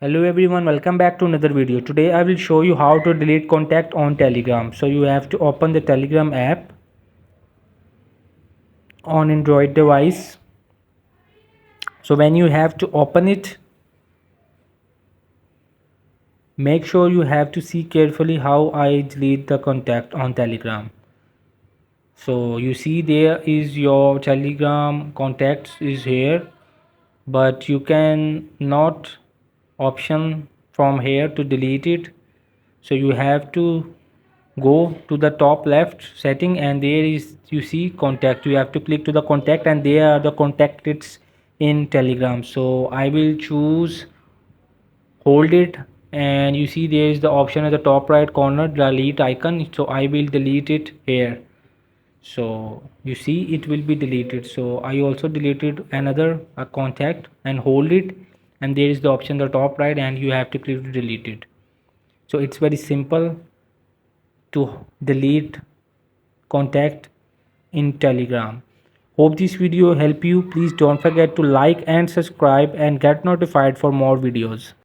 Hello everyone, welcome back to another video. Today I will show you how to delete contact on Telegram. So you have to open the Telegram app on Android device. So when you have to open it, make sure you have to see carefully how I delete the contact on Telegram. So you see there is your Telegram contacts is here, but you can not option from here to delete it. So you have to go to the top left setting, and there is you see contact. You have to click to the contact, and there are the contacts in Telegram. So I will choose hold it, and you see there is the option at the top right corner, delete icon. So I will delete it here. So you see it will be deleted. So I also deleted another contact and hold it, and there is the option at the top right, and you have to click to delete it. So it's very simple to delete contact in Telegram. Hope this video help you. Please don't forget to like and subscribe and get notified for more videos.